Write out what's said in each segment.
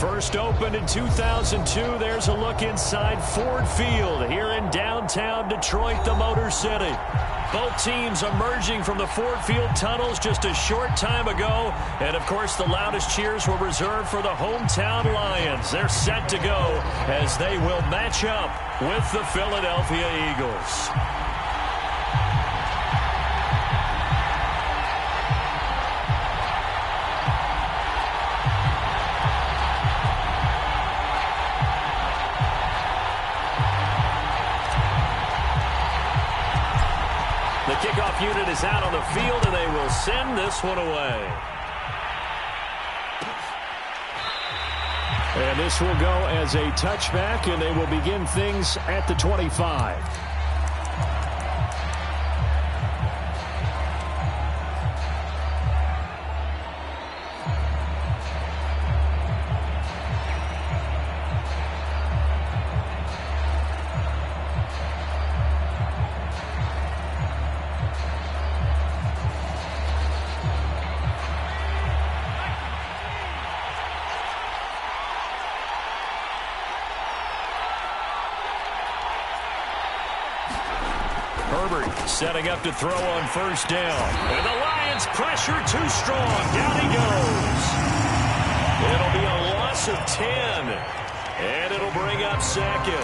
First opened in 2002. There's a look inside Ford Field here in downtown Detroit, the Motor City. Both teams emerging from the Ford Field tunnels just a short time ago. And, of course, the loudest cheers were reserved for the hometown Lions. They're set to go as they will match up with the Philadelphia Eagles. The kickoff unit is out on the field, and they will send this one away. And this will go as a touchback, and they will begin things at the 25. Setting up to throw on first down. And the Lions pressure too strong. Down he goes. It'll be a loss of 10. And it'll bring up second.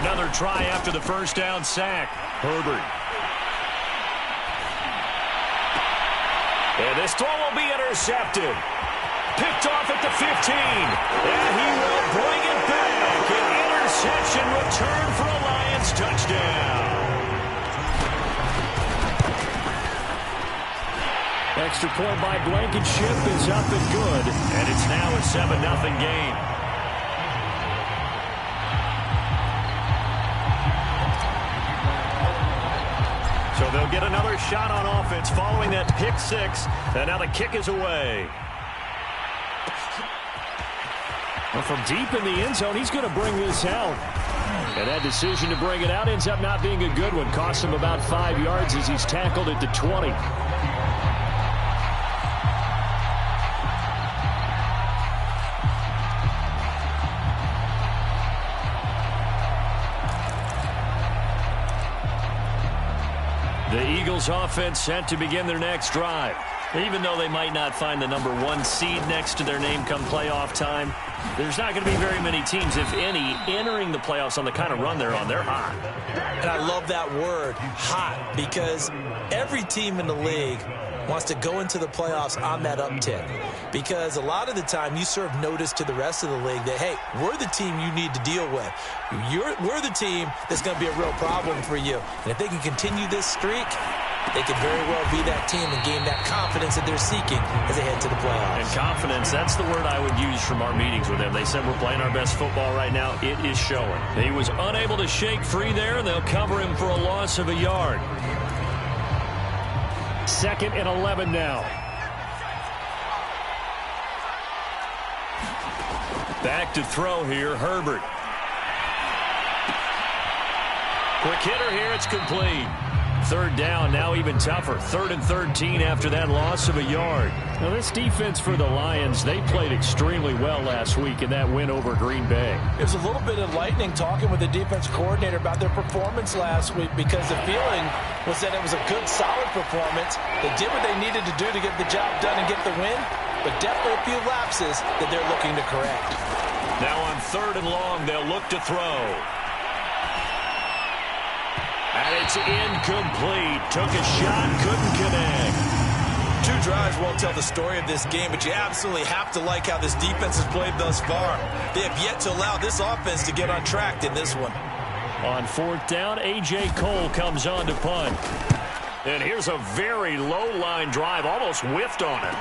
Another try after the first down sack. Herbert. And this throw will be intercepted. Picked off at the 15. And he will bring it back. An interception return for a Lions touchdown. Extra point by Blankenship is up and good. And it's now a 7-0 game. So they'll get another shot on offense following that pick six. And now the kick is away. Well, from deep in the end zone, he's going to bring this out. And that decision to bring it out ends up not being a good one. Cost him about 5 yards as he's tackled at the 20. The Eagles offense set to begin their next drive. Even though they might not find the number 1 seed next to their name come playoff time, there's not going to be very many teams, if any, entering the playoffs on the kind of run they're on. They're hot. And I love that word, hot, because every team in the league wants to go into the playoffs on that uptick. Because a lot of the time you serve notice to the rest of the league that, hey, we're the team you need to deal with. We're the team that's going to be a real problem for you. And if they can continue this streak, they could very well be that team and gain that confidence that they're seeking as they head to the playoffs. And confidence, that's the word I would use from our meetings with them. They said we're playing our best football right now. It is showing. He was unable to shake free there, and they'll cover him for a loss of a yard. 2nd and 11 now. Back to throw here, Herbert. Quick hitter here, it's complete. 3rd down, now even tougher. 3rd and 13 after that loss of a yard. Now this defense for the Lions, they played extremely well last week in that win over Green Bay. It was a little bit enlightening talking with the defense coordinator about their performance last week, because the feeling was that it was a good, solid performance. They did what they needed to do to get the job done and get the win, but definitely a few lapses that they're looking to correct. Now on 3rd and long, they'll look to throw. And it's incomplete. Took a shot, couldn't connect. 2 drives won't tell the story of this game, but you absolutely have to like how this defense has played thus far. They have yet to allow this offense to get on track in this one. On 4th down, A.J. Cole comes on to punt. And here's a very low-line drive, almost whiffed on it.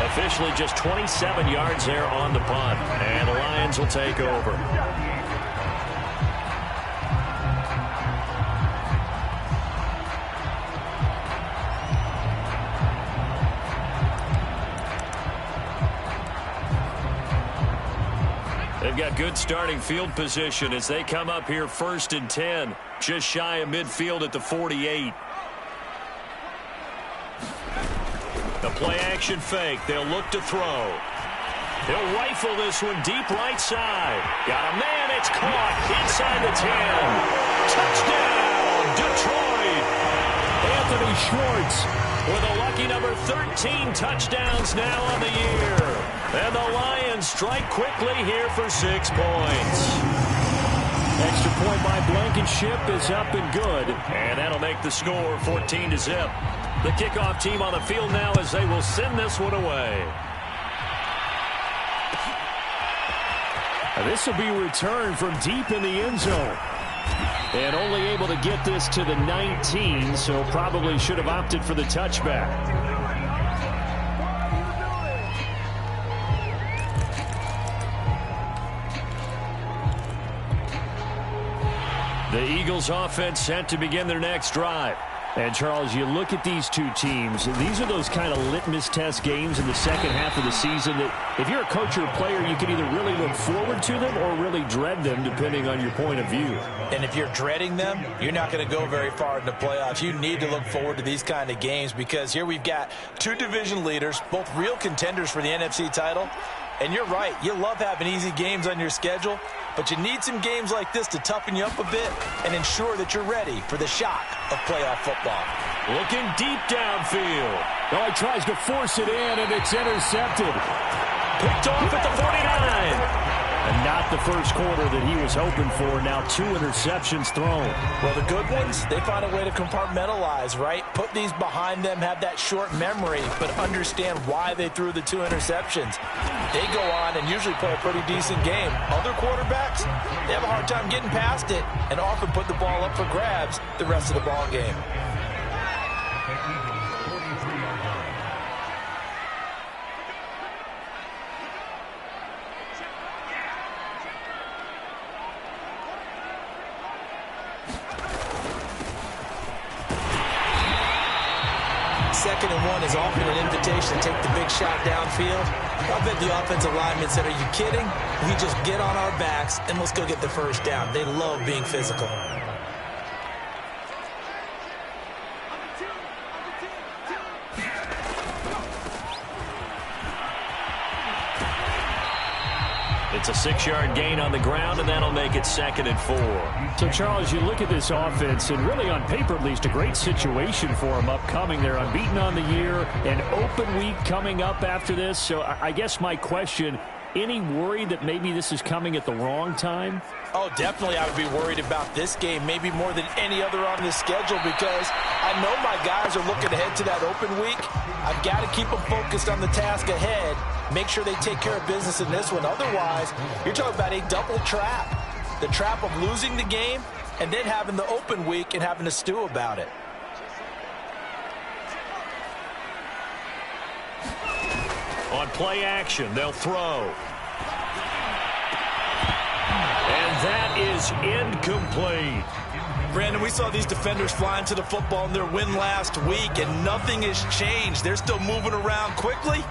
Officially just 27 yards there on the punt. And the Lions will take over. They've got good starting field position as they come up here 1st and 10, just shy of midfield at the 48. The play-action fake. They'll look to throw. They'll rifle this one deep right side. Got a man. It's caught inside the 10. Touchdown, Detroit. Anthony Schwartz with a lucky number 13 touchdowns now on the year. And the Lions strike quickly here for 6 points. Extra point by Blankenship is up and good. And that'll make the score 14-0. The kickoff team on the field now as they will send this one away. This will be returned from deep in the end zone. And only able to get this to the 19, so probably should have opted for the touchback. The Eagles offense set to begin their next drive. And, Charles, you look at these two teams, these are those kind of litmus test games in the second half of the season that if you're a coach or a player, you can either really look forward to them or really dread them, depending on your point of view. And if you're dreading them, you're not going to go very far in the playoffs. You need to look forward to these kind of games because here we've got 2 division leaders, both real contenders for the NFC title. And you're right, you love having easy games on your schedule, but you need some games like this to toughen you up a bit and ensure that you're ready for the shock of playoff football. Looking deep downfield. Oh, he tries to force it in, and it's intercepted. Picked off at the 49. And not the first quarter that he was hoping for. Now 2 interceptions thrown. Well, the good ones, they find a way to compartmentalize, right? Put these behind them, have that short memory, but understand why they threw the 2 interceptions. They go on and usually play a pretty decent game. Other quarterbacks, they have a hard time getting past it and often put the ball up for grabs the rest of the ball game. Second and 1 is often an invitation to take the big shot downfield. I bet the offensive lineman said, are you kidding? We just get on our backs and let's go get the first down. They love being physical. It's a 6-yard gain on the ground, and that'll make it 2nd and 4. So, Charles, you look at this offense, and really on paper at least, a great situation for them upcoming. They're unbeaten on the year, an open week coming up after this. So I guess my question, any worry that maybe this is coming at the wrong time? Oh, definitely I would be worried about this game, maybe more than any other on this schedule, because I know my guys are looking ahead to that open week. I've got to keep them focused on the task ahead, make sure they take care of business in this one. Otherwise, you're talking about a double trap. The trap of losing the game and then having the open week and having to stew about it. On play action, they'll throw. And that is incomplete. Brandon, we saw these defenders flying to the football in their win last week, and nothing has changed. They're still moving around quickly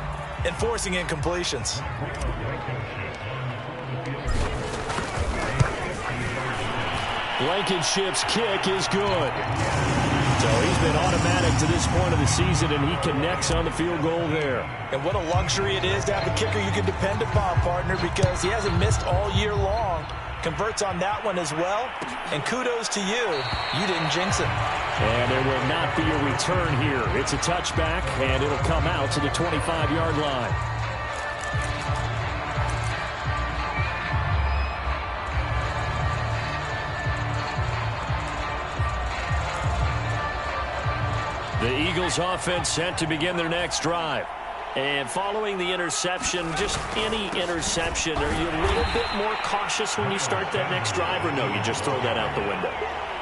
and forcing incompletions. Blankenship's kick is good. So he's been automatic to this point of the season, and he connects on the field goal there. And what a luxury it is to have a kicker you can depend upon, partner, because he hasn't missed all year long. Converts on that one as well. And kudos to you. You didn't jinx him. And there will not be a return here. It's a touchback, and it'll come out to the 25-yard line. The Eagles offense set to begin their next drive. And following the interception, just any interception, are you a little bit more cautious when you start that next drive, or no, you just throw that out the window?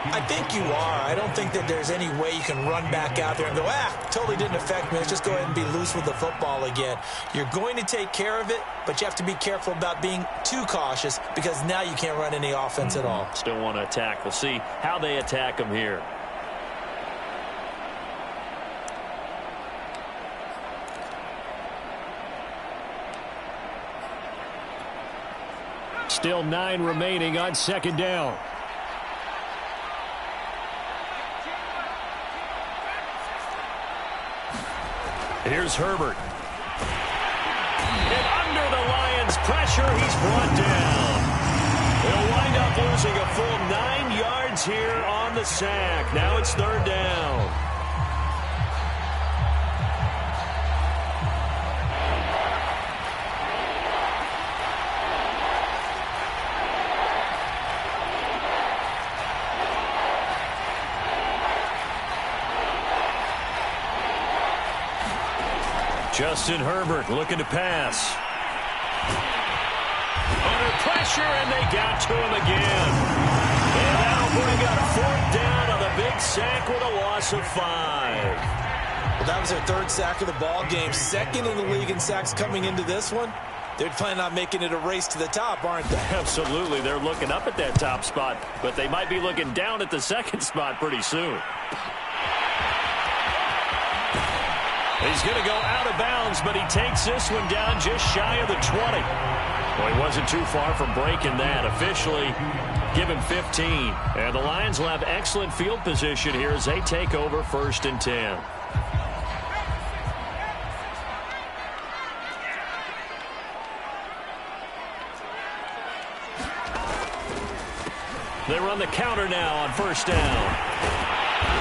I think you are. I don't think that there's any way you can run back out there and go, totally didn't affect me. Let's just go ahead and be loose with the football again. You're going to take care of it, but you have to be careful about being too cautious because now you can't run any offense at all. Still want to attack. We'll see how they attack them here. Still 9 remaining on second down. Here's Herbert. And under the Lions' pressure, he's brought down. They'll wind up losing a full 9 yards here on the sack. Now it's third down. Justin Herbert looking to pass. Under pressure, and they got to him again. And that'll bring up fourth down on the big sack with a loss of 5. Well, that was their third sack of the ball game. Second in the league in sacks coming into this one. They're planning on making it a race to the top, aren't they? Absolutely. They're looking up at that top spot, but they might be looking down at the second spot pretty soon. He's going to go out of bounds, but he takes this one down just shy of the 20. Well, he wasn't too far from breaking that. Officially, give him 15. And the Lions will have excellent field position here as they take over 1st and 10. They run the counter now on 1st down.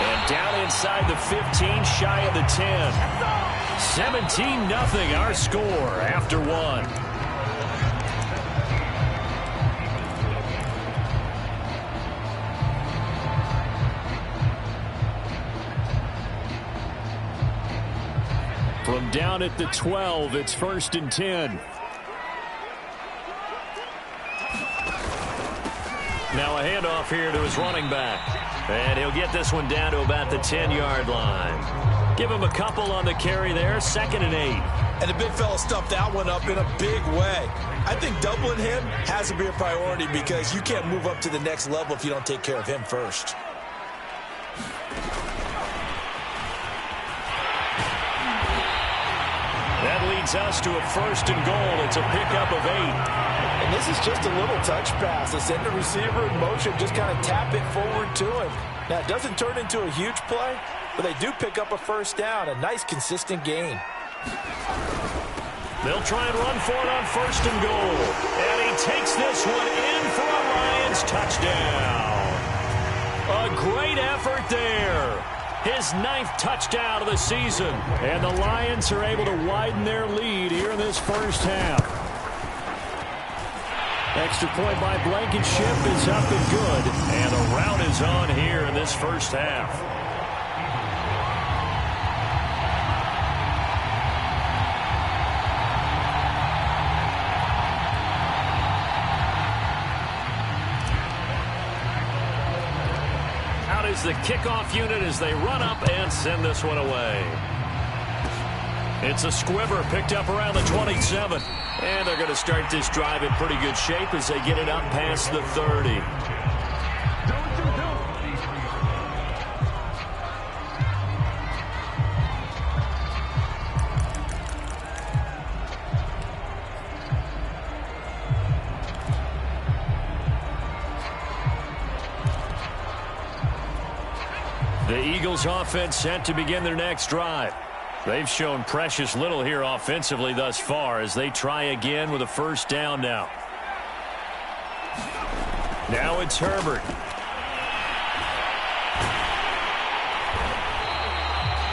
And down inside the 15, shy of the 10. 17-0 our score after 1. From down at the 12, it's 1st and 10. Now a handoff here to his running back. And he'll get this one down to about the 10-yard line. Give him a couple on the carry there, 2nd and 8. And the big fella stuffed that one up in a big way. I think doubling him has to be a priority because you can't move up to the next level if you don't take care of him first. That leads us to a 1st and goal. It's a pickup of 8. And this is just a little touch pass. They send the receiver in motion, just kind of tap it forward to him. Now, it doesn't turn into a huge play, but they do pick up a 1st down, a nice, consistent gain. They'll try and run for it on 1st and goal. And he takes this one in for a Lions touchdown. A great effort there. His 9th touchdown of the season. And the Lions are able to widen their lead here in this first half. Extra point by Blankenship is up and good. And the rout is on here in this first half. Out is the kickoff unit as they run up and send this one away. It's a squibber picked up around the 27. And they're going to start this drive in pretty good shape as they get it up past the 30. The Eagles offense set to begin their next drive. They've shown precious little here offensively thus far as they try again with a 1st down now. Now it's Herbert.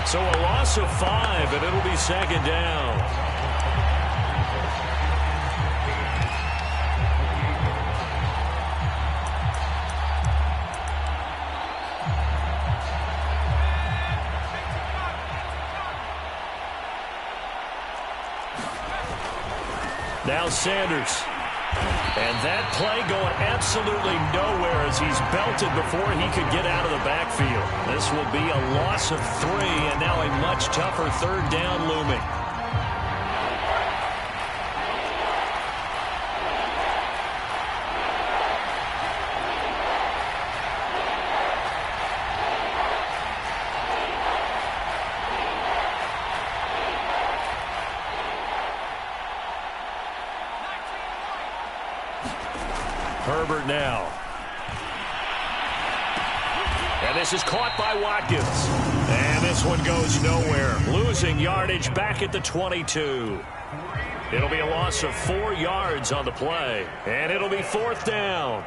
So a loss of 5, and it'll be 2nd down. Now Sanders. And that play going absolutely nowhere as he's belted before he could get out of the backfield. This will be a loss of 3, and now a much tougher 3rd down looming. Herbert now. And this is caught by Watkins. And this one goes nowhere. Losing yardage back at the 22. It'll be a loss of 4 yards on the play. And it'll be 4th down.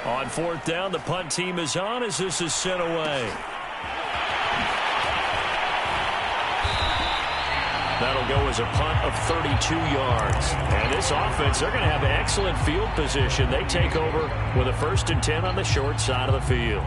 On 4th down, the punt team is on as this is sent away. That'll go as a punt of 32 yards. And this offense, they're going to have excellent field position. They take over with a 1st and 10 on the short side of the field.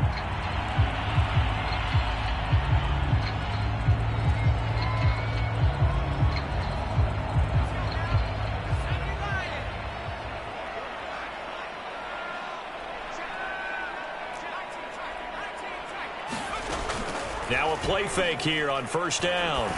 Now a play fake here on 1st down.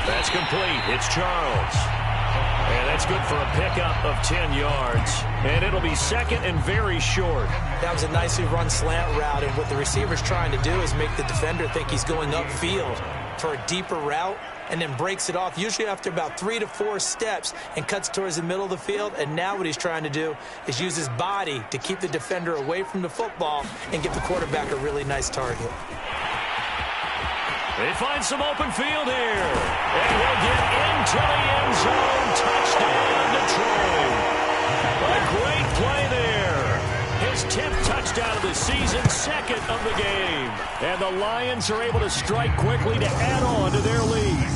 That's complete. It's Charles. And that's good for a pickup of 10 yards. And it'll be 2nd and very short. That was a nicely run slant route, and what the receiver's trying to do is make the defender think he's going upfield for a deeper route and then breaks it off, usually after about 3 to 4 steps, and cuts towards the middle of the field. And now what he's trying to do is use his body to keep the defender away from the football and give the quarterback a really nice target. They find some open field here. And he'll get into the end zone. Touchdown, Detroit. A great play there. His 10th touchdown of the season, 2nd of the game. And the Lions are able to strike quickly to add on to their lead.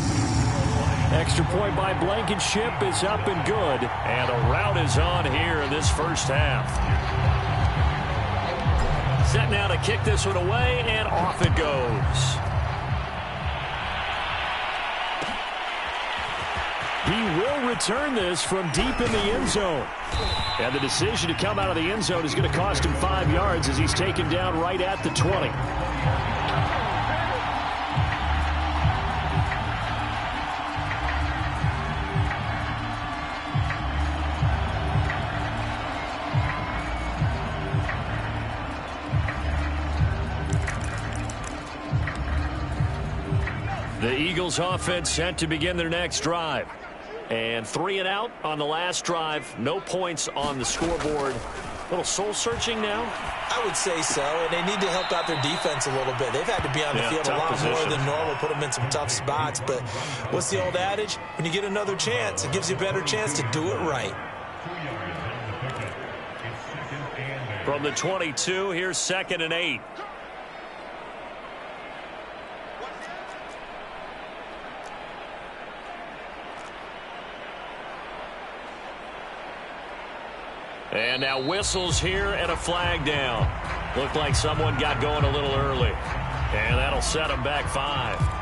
Extra point by Blankenship is up and good. And a rout is on here in this first half. Set now to kick this one away, and off it goes. He will return this from deep in the end zone. And the decision to come out of the end zone is going to cost him 5 yards as he's taken down right at the 20. The Eagles offense set to begin their next drive. And 3 and out on the last drive. No points on the scoreboard. A little soul-searching now? I would say so, and they need to help out their defense a little bit. They've had to be on the field a lot more than normal, put them in some tough spots. But what's the old adage? When you get another chance, it gives you a better chance to do it right. From the 22, here's 2nd and 8. And now whistles here and a flag down. Looked like someone got going a little early. And that'll set them back 5.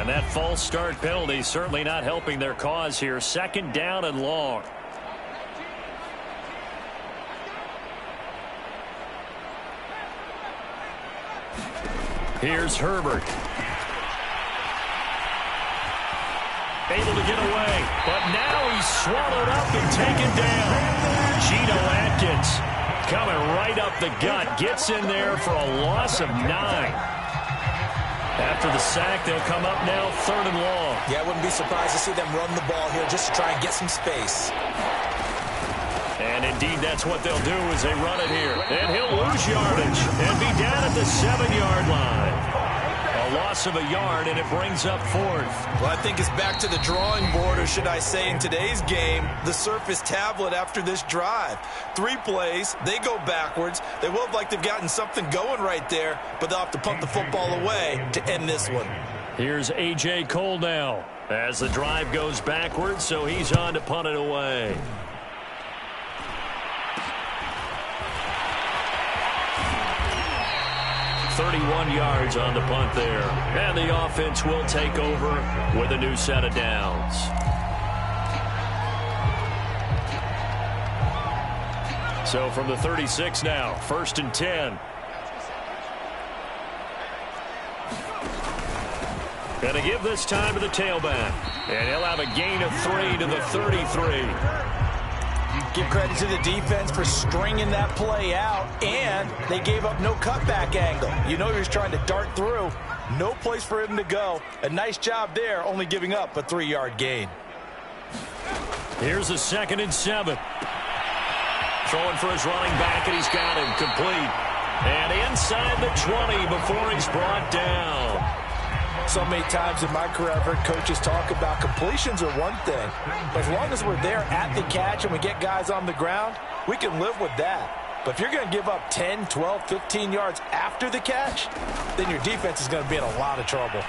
That false start penalty certainly not helping their cause here. 2nd down and long. Here's Herbert. Able to get away, but now he's swallowed up and taken down. Geno Atkins coming right up the gut. Gets in there for a loss of 9. After the sack, they'll come up now 3rd and long. Yeah, I wouldn't be surprised to see them run the ball here just to try and get some space. And indeed, that's what they'll do as they run it here. And he'll lose yardage and be down at the 7-yard line. A loss of a yard, and it brings up 4th. Well, I think it's back to the drawing board, or should I say in today's game, the Surface tablet after this drive. 3 plays, they go backwards. They will look like they've gotten something going right there, but they'll have to punt the football away to end this one. Here's A.J. Cole now as the drive goes backwards, so he's on to punt it away. .31 yards on the punt there. And the offense will take over with a new set of downs. So from the 36 now, 1st and 10. Going to give this time to the tailback. And he'll have a gain of 3 to the 33. Give credit to the defense for stringing that play out, and they gave up no cutback angle. You know he was trying to dart through. No place for him to go. A nice job there, only giving up a 3-yard gain. Here's a 2nd and 7. Throwing for his running back, and he's got him complete. And inside the 20 before he's brought down. So many times in my career, I've heard coaches talk about completions are one thing. But as long as we're there at the catch and we get guys on the ground, we can live with that. But if you're going to give up 10, 12, 15 yards after the catch, then your defense is going to be in a lot of trouble.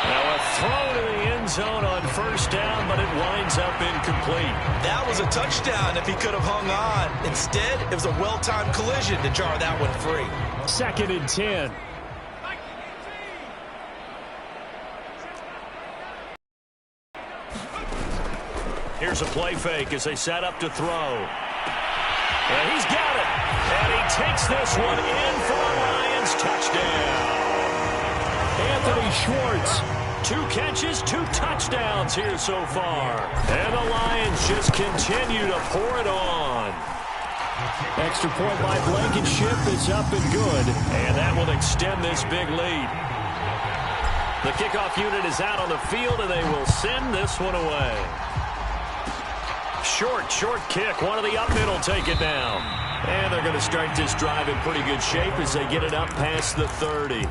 Now a throw to the end zone on 1st down, but it winds up incomplete. That was a touchdown if he could have hung on. Instead, it was a well-timed collision to jar that one free. 2nd and 10. Here's a play fake as they set up to throw. And he's got it. And he takes this one in for a Lions touchdown. Anthony Schwartz, 2 catches, 2 touchdowns here so far. And the Lions just continue to pour it on. Extra point by Blankenship is up and good. And that will extend this big lead. The kickoff unit is out on the field, and they will send this one away. Short kick. One of the up middle take it down. And they're going to start this drive in pretty good shape as they get it up past the 30.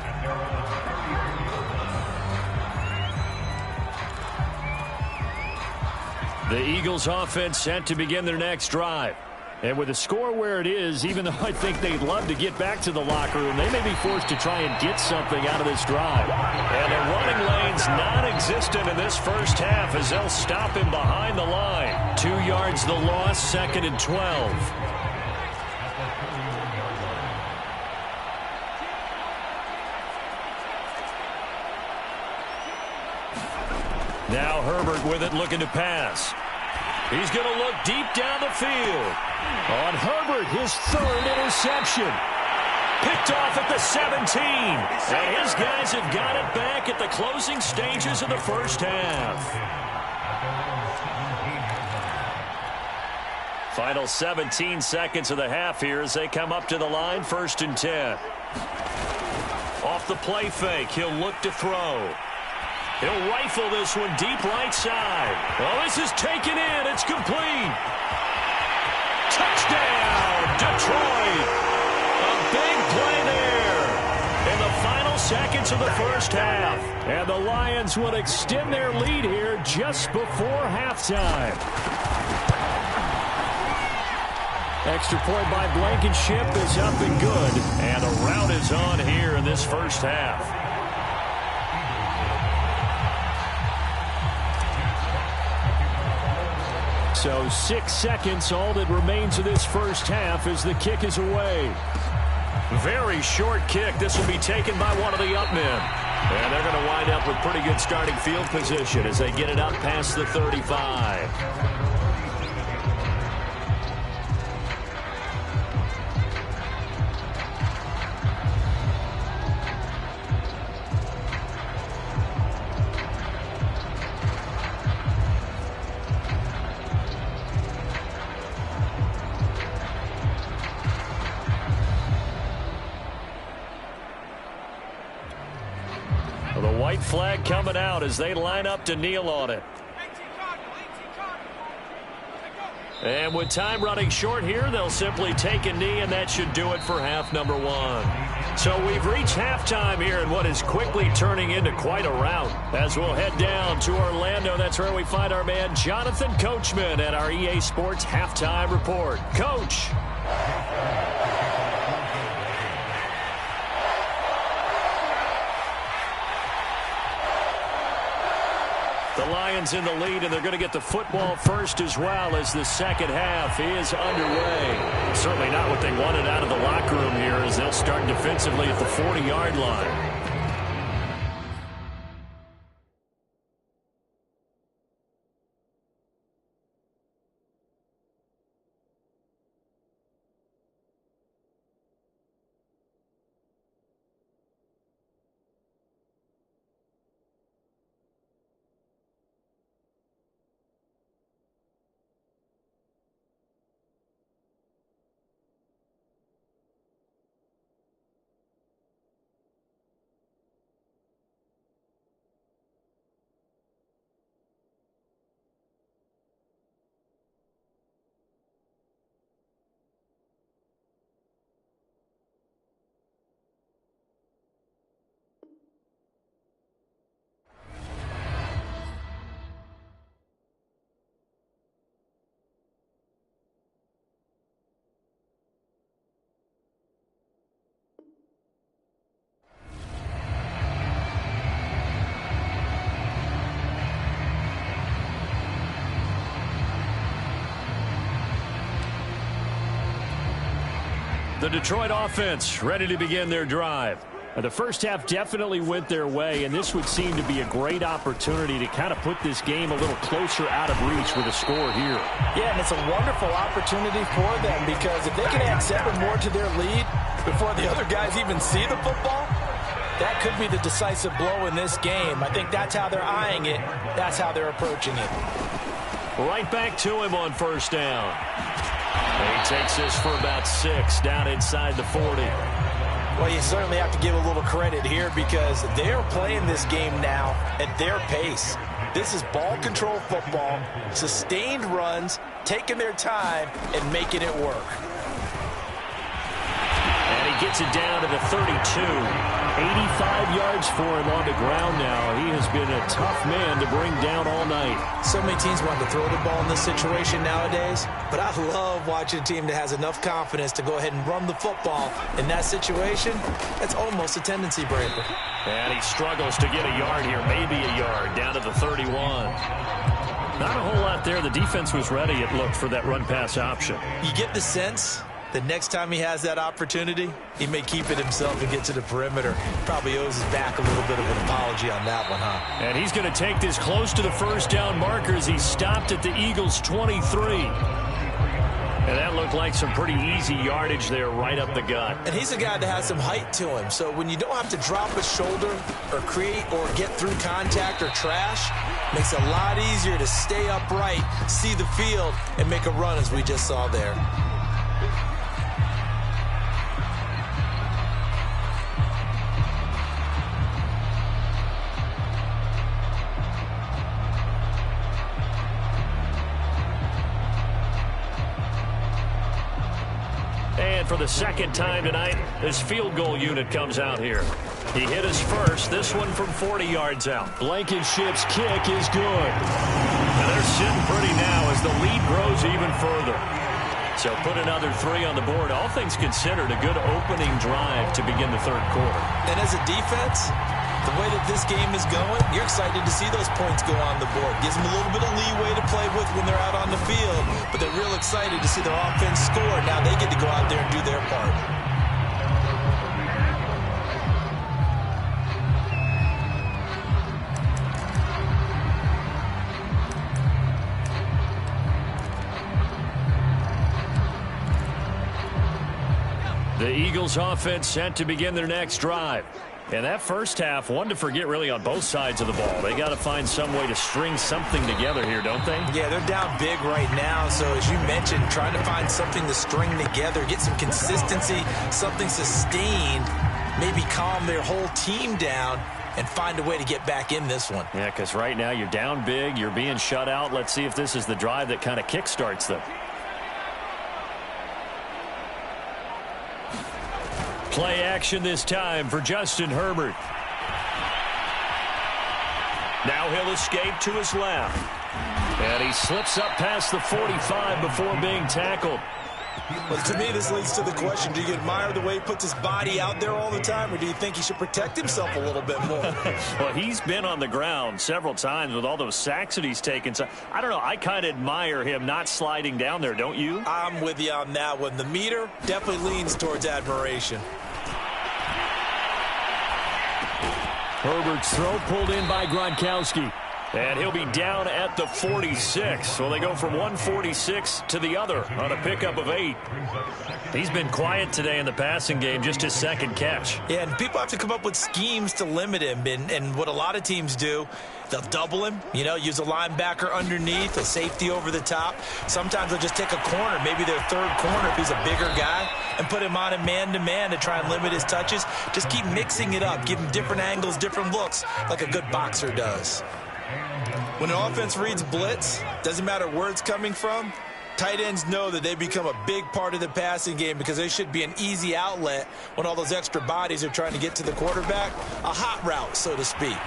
The Eagles offense set to begin their next drive. And with the score where it is, even though I think they'd love to get back to the locker room, they may be forced to try and get something out of this drive. And the running lane's non-existent in this first half as they'll stop him behind the line. 2 yards the loss, 2nd and 12. Now Herbert with it, looking to pass. He's going to look deep down the field. On Herbert, his 3rd interception. Picked off at the 17. And his guys have got it back at the closing stages of the first half. Final 17 seconds of the half here as they come up to the line, 1st and 10. Off the play fake, he'll look to throw. He'll rifle this one deep right side. Oh, this is taken in. It's complete. Touchdown, Detroit. A big play there in the final seconds of the first half. And the Lions will extend their lead here just before halftime. Extra point by Blankenship is up and good. And the rout is on here in this first half. So 6 seconds, all that remains of this first half as the kick is away. Very short kick. This will be taken by one of the up men. And they're going to wind up with pretty good starting field position as they get it up past the 35. The white flag coming out as they line up to kneel on it. And with time running short here, they'll simply take a knee, and that should do it for half number 1. So we've reached halftime here in what is quickly turning into quite a rout. As we'll head down to Orlando, that's where we find our man Jonathan Coachman at our EA Sports Halftime Report. Coach. The Lions in the lead, and they're going to get the football first as well as the second half is underway. Certainly not what they wanted out of the locker room here as they'll start defensively at the 40-yard line. the Detroit offense ready to begin their drive. The first half definitely went their way, and this would seem to be a great opportunity to kind of put this game a little closer out of reach with a score here. Yeah, and it's a wonderful opportunity for them because if they can add 7 more to their lead before the other guys even see the football, that could be the decisive blow in this game. I think that's how they're eyeing it. That's how they're approaching it. Right back to him on first down. And he takes this for about 6 down inside the 40. Well, you certainly have to give a little credit here because they're playing this game now at their pace. This is ball control football, sustained runs, taking their time, and making it work. And he gets it down to the 32. 85 yards for him on the ground now. He has been a tough man to bring down all night. So many teams want to throw the ball in this situation nowadays, but I love watching a team that has enough confidence to go ahead and run the football. In that situation, that's almost a tendency breaker. And he struggles to get a yard here, maybe a yard, down to the 31. Not a whole lot there. The defense was ready, it looked, for that run-pass option. You get the sense the next time he has that opportunity, he may keep it himself and get to the perimeter. Probably owes his back a little bit of an apology on that one, huh? And he's going to take this close to the first down marker as he stopped at the Eagles' 23. And that looked like some pretty easy yardage there right up the gut. And he's a guy that has some height to him. So when you don't have to drop a shoulder or create or get through contact or trash, makes it a lot easier to stay upright, see the field, and make a run as we just saw there. And for the second time tonight, this field goal unit comes out here. He hit his first, this one from 40 yards out. Blankenship's kick is good. And they're sitting pretty now as the lead grows even further. So put another 3 on the board. All things considered, a good opening drive to begin the third quarter. And as a defense, the way that this game is going, you're excited to see those points go on the board. Gives them a little bit of leeway to play with when they're out on the field, but they're real excited to see their offense score. Now they get to go out there and do their part. The Eagles offense set to begin their next drive. And that first half, one to forget really on both sides of the ball. They got to find some way to string something together here, don't they? Yeah, they're down big right now. So as you mentioned, trying to find something to string together, get some consistency, something sustained, maybe calm their whole team down and find a way to get back in this one. Yeah, because right now you're down big, you're being shut out. Let's see if this is the drive that kind of kickstarts them. Play action this time for Justin Herbert. Now he'll escape to his left. And he slips up past the 45 before being tackled. Well, to me, this leads to the question, do you admire the way he puts his body out there all the time, or do you think he should protect himself a little bit more? Well, he's been on the ground several times with all those sacks that he's taken. So, I don't know, I kind of admire him not sliding down there, don't you? I'm with you on that one. The meter definitely leans towards admiration. Herbert's throw pulled in by Gronkowski. And he'll be down at the 46. So they go from 146 to the other on a pickup of 8. He's been quiet today in the passing game, just his second catch. Yeah, and people have to come up with schemes to limit him. And what a lot of teams do, they'll double him, use a linebacker underneath, a safety over the top. Sometimes they'll just take a corner, maybe their third corner if he's a bigger guy, and put him on a man-to-man to try and limit his touches. Just keep mixing it up, give him different angles, different looks, like a good boxer does. When an offense reads blitz, doesn't matter where it's coming from, tight ends know that they become a big part of the passing game because they should be an easy outlet when all those extra bodies are trying to get to the quarterback. A hot route, so to speak.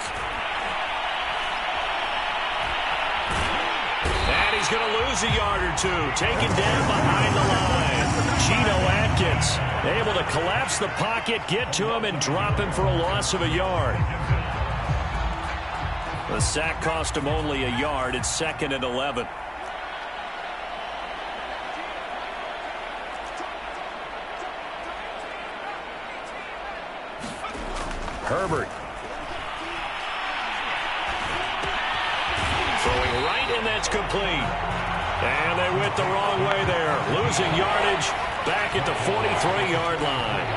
And he's going to lose a yard or two, taken down behind the line. Geno Atkins able to collapse the pocket, get to him, and drop him for a loss of a yard. The sack cost him only a yard. It's 2nd and 11. Herbert. Throwing right, and that's complete. And they went the wrong way there. Losing yardage back at the 43-yard line.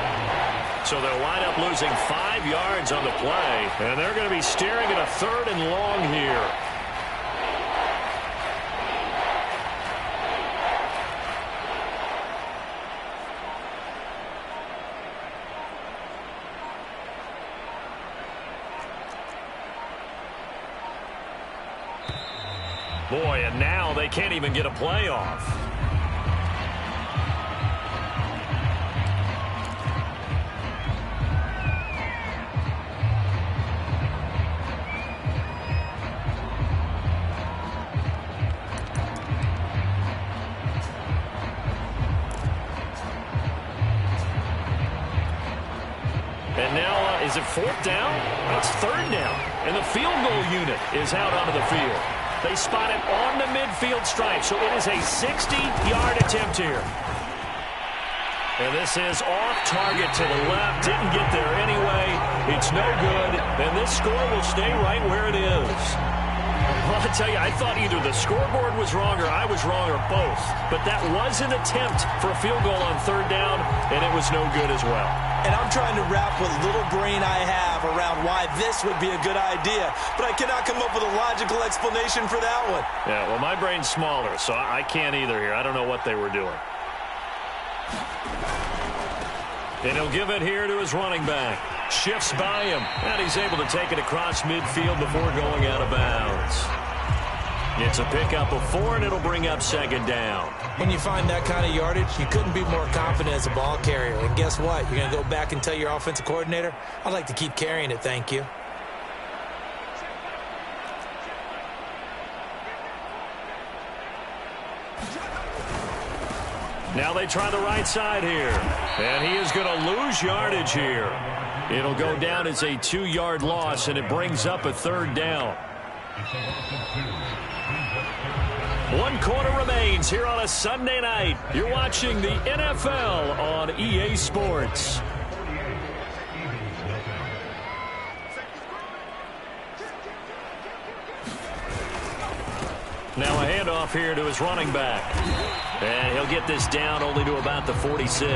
So they'll wind up losing 5 yards on the play. And they're going to be staring at a 3rd and long here. Boy, and now they can't even get a playoff. And now, is it 4th down? It's 3rd down. And the field goal unit is out onto the field. They spot it on the midfield stripe, so it is a 60-yard attempt here. And this is off target to the left. Didn't get there anyway. It's no good. And this score will stay right where it is. Well, I tell you, I thought either the scoreboard was wrong or I was wrong or both. But that was an attempt for a field goal on 3rd down, and it was no good as well. And I'm trying to wrap what little brain I have around why this would be a good idea. But I cannot come up with a logical explanation for that one. Yeah, well, my brain's smaller, so I can't either here. I don't know what they were doing. And he'll give it here to his running back. Shifts by him, and he's able to take it across midfield before going out of bounds. It's a pickup of 4, and it'll bring up 2nd down. When you find that kind of yardage, you couldn't be more confident as a ball carrier. And guess what? You're going to go back and tell your offensive coordinator, I'd like to keep carrying it, thank you. Now they try the right side here. And he is going to lose yardage here. It'll go down as a 2-yard loss, and it brings up a 3rd down. 1 quarter remains here on a Sunday night. You're watching the NFL on EA Sports. Now a handoff here to his running back. And he'll get this down only to about the 46.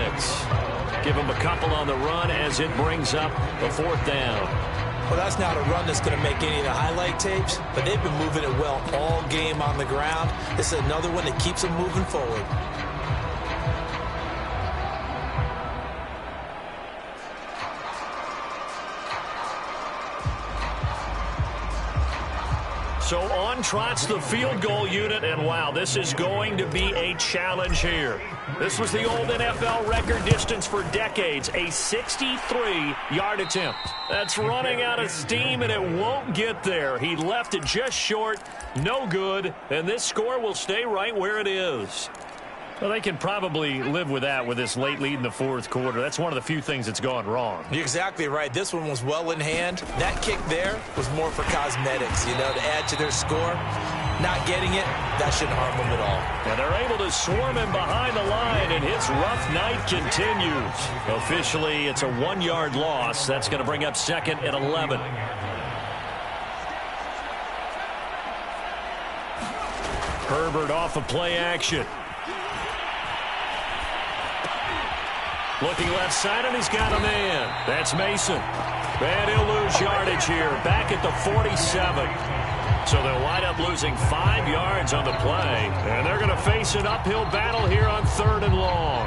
Give him a couple on the run as it brings up a 4th down. Well, that's not a run that's going to make any of the highlight tapes, but they've been moving it well all game on the ground. This is another one that keeps them moving forward. So on trots the field goal unit, and wow, this is going to be a challenge here. This was the old NFL record distance for decades, a 63-yard attempt. That's running out of steam, and it won't get there. He left it just short, no good, and this score will stay right where it is. Well, they can probably live with that with this late lead in the 4th quarter. That's one of the few things that's gone wrong. You're exactly right. This one was well in hand. That kick there was more for cosmetics, you know, to add to their score. Not getting it, that shouldn't harm them at all. And they're able to swarm him behind the line, and his rough night continues. Officially, it's a 1-yard loss. That's going to bring up 2nd and 11. Herbert off of play action. Looking left side, and he's got a man. That's Mason. And he'll lose yardage here, back at the 47. So they'll wind up losing 5 yards on the play. And they're going to face an uphill battle here on 3rd and long.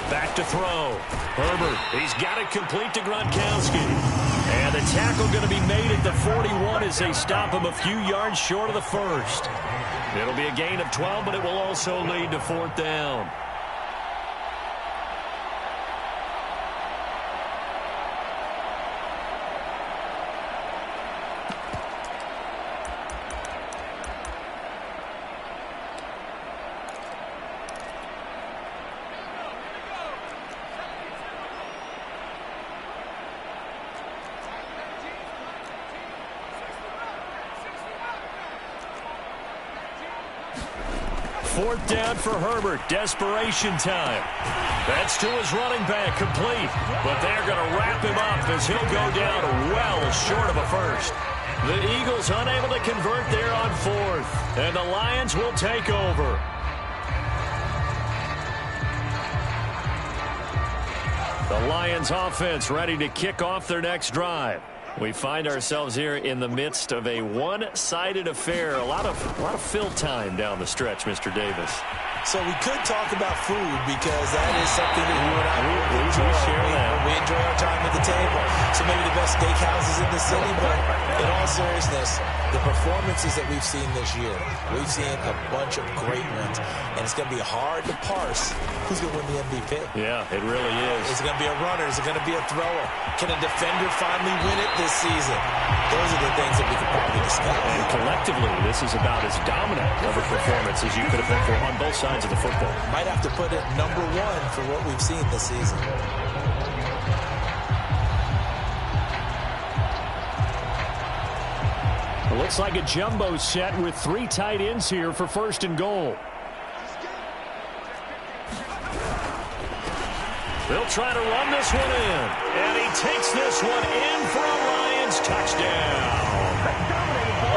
Back to throw. Herbert, he's got it complete to Gronkowski. And the tackle going to be made at the 41 as they stop him a few yards short of the 1st. It'll be a gain of 12, but it will also lead to 4th down. Fourth down for Herbert. Desperation time. That's to his running back, complete. But they're going to wrap him up as he'll go down well short of a first. The Eagles unable to convert there on fourth. And the Lions will take over. The Lions offense ready to kick off their next drive. We find ourselves here in the midst of a one-sided affair. A lot of fill time down the stretch, Mr. Davis. So we could talk about food because that is something that you and I we enjoy our time at the table. So maybe the best steakhouses in the city, but in all seriousness, the performances that we've seen this year, we've seen a bunch of great ones, and it's going to be hard to parse who's going to win the MVP. Yeah, it really is. Is it going to be a runner? Is it going to be a thrower? Can a defender finally win it this season? Those are the things that we could probably discuss. And collectively, this is about as dominant of a performance as you could have hoped for on both sides of the football. Might have to put it #1 for what we've seen this season. It looks like a jumbo set with 3 tight ends here for first and goal. They'll try to run this one in. And he takes this one in for a Lions touchdown.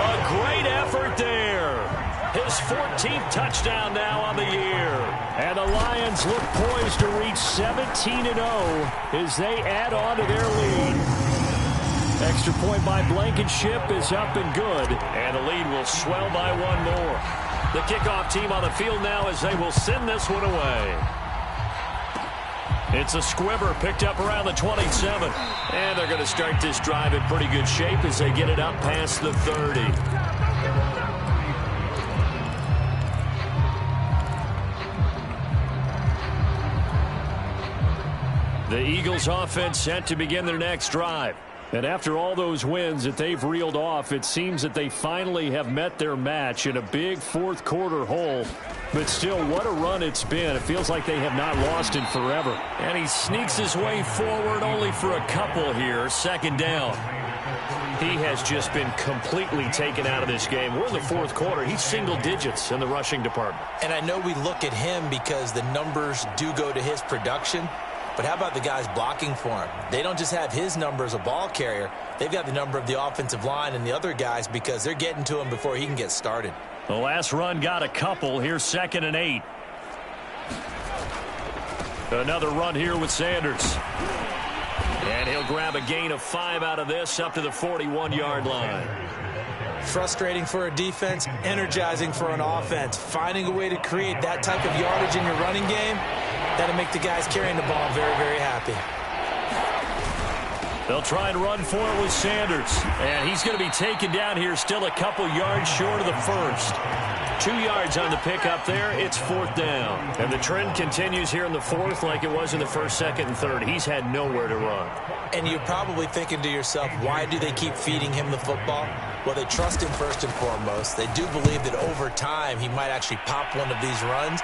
A great effort there. His 14th touchdown now on the year. And the Lions look poised to reach 17-0 as they add on to their lead. Extra point by Blankenship is up and good. And the lead will swell by 1 more. The kickoff team on the field now as they will send this one away. It's a squibber picked up around the 27. And they're going to start this drive in pretty good shape as they get it up past the 30. The Eagles offense set to begin their next drive. And after all those wins that they've reeled off, it seems that they finally have met their match in a big fourth quarter hole. But still, what a run it's been. It feels like they have not lost in forever. And he sneaks his way forward only for a couple here. Second down. He has just been completely taken out of this game. We're in the fourth quarter. He's single digits in the rushing department. And I know we look at him because the numbers do go to his production. But how about the guys blocking for him? They don't just have his number as a ball carrier. They've got the number of the offensive line and the other guys because they're getting to him before he can get started. The last run got a couple. Here's 2nd and 8. Another run here with Sanders. And he'll grab a gain of 5 out of this up to the 41-yard line. Frustrating for a defense, energizing for an offense. Finding a way to create that type of yardage in your running game, that'll make the guys carrying the ball very, very happy. They'll try and run for it with Sanders. And he's going to be taken down here still a couple yards short of the first. 2 yards on the pickup there. It's 4th down. And the trend continues here in the fourth like it was in the first, second, and third. He's had nowhere to run. And you're probably thinking to yourself, why do they keep feeding him the football? Well, they trust him first and foremost. They do believe that over time he might actually pop one of these runs.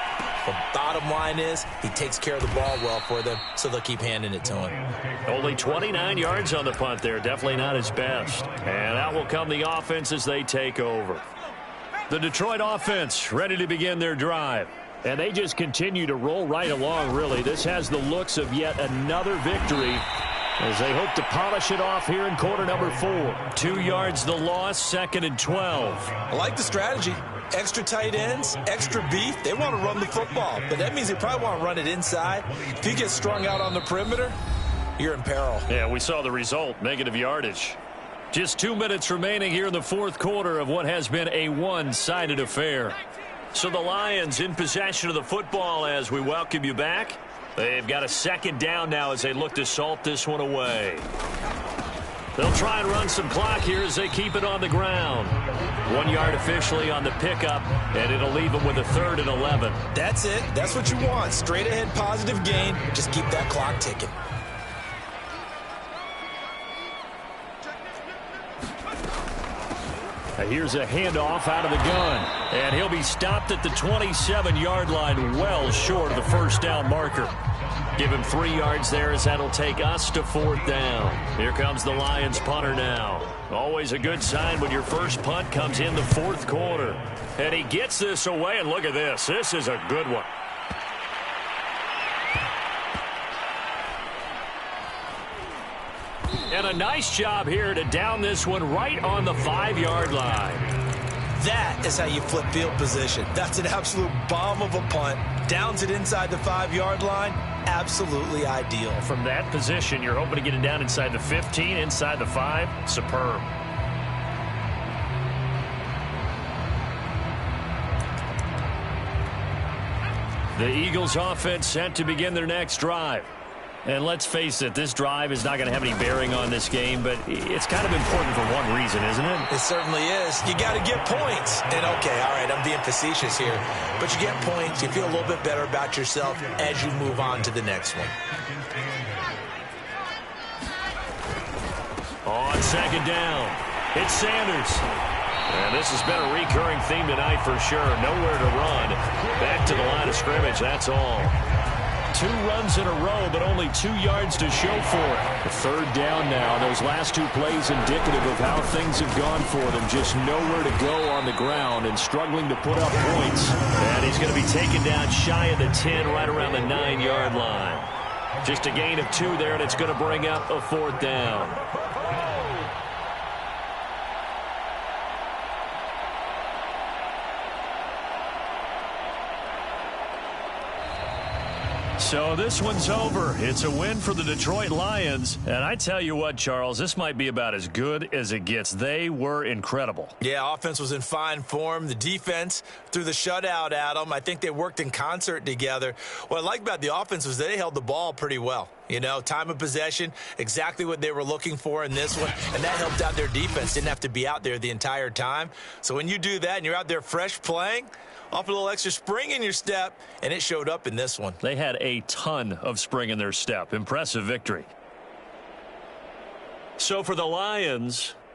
But bottom line is he takes care of the ball well for them, so they'll keep handing it to him. Only 29 yards on the punt there. Definitely not his best. And out will come the offense as they take over. The Detroit offense ready to begin their drive. And they just continue to roll right along, really. This has the looks of yet another victory as they hope to polish it off here in quarter number 4. 2 yards the loss, 2nd and 12. I like the strategy. Extra tight ends, extra beef. They want to run the football, but that means they probably want to run it inside. If you get strung out on the perimeter, you're in peril. Yeah, we saw the result, negative yardage. Just 2 minutes remaining here in the fourth quarter of what has been a one-sided affair. So the Lions in possession of the football as we welcome you back. They've got a 2nd down now as they look to salt this one away. They'll try and run some clock here as they keep it on the ground. 1 yard officially on the pickup, and it'll leave them with a 3rd and 11. That's it. That's what you want. Straight ahead positive gain. Just keep that clock ticking. Here's a handoff out of the gun. And he'll be stopped at the 27-yard line, well short of the first down marker. Give him 3 yards there as that'll take us to 4th down. Here comes the Lions punter now. Always a good sign when your first punt comes in the 4th quarter. And he gets this away, and look at this. This is a good one. And a nice job here to down this one right on the 5-yard line. That is how you flip field position. That's an absolute bomb of a punt. Downs it inside the 5-yard line. Absolutely ideal. From that position, you're hoping to get it down inside the 15, inside the 5. Superb. The Eagles offense set to begin their next drive. And let's face it, this drive is not going to have any bearing on this game, but it's kind of important for one reason, isn't it? It certainly is. You got to get points. And, okay, all right, I'm being facetious here. But you get points, you feel a little bit better about yourself as you move on to the next one. On 2nd down, it's Sanders. And this has been a recurring theme tonight for sure. Nowhere to run. Back to the line of scrimmage, that's all. 2 runs in a row, but only 2 yards to show for it. The 3rd down now. Those last 2 plays indicative of how things have gone for them. Just nowhere to go on the ground and struggling to put up points. And he's going to be taken down shy of the 10, right around the 9-yard line. Just a gain of 2 there, and it's going to bring up a 4th down. So this one's over. It's a win for the Detroit Lions. And I tell you what, Charles, this might be about as good as it gets. They were incredible. Yeah, offense was in fine form. The defense threw the shutout at them. I think they worked in concert together. What I like about the offense was they held the ball pretty well. You know, time of possession, exactly what they were looking for in this one. And that helped out their defense. Didn't have to be out there the entire time. So when you do that and you're out there fresh playing, off a little extra spring in your step, and it showed up in this one. They had a ton of spring in their step. Impressive victory. So for the Lions,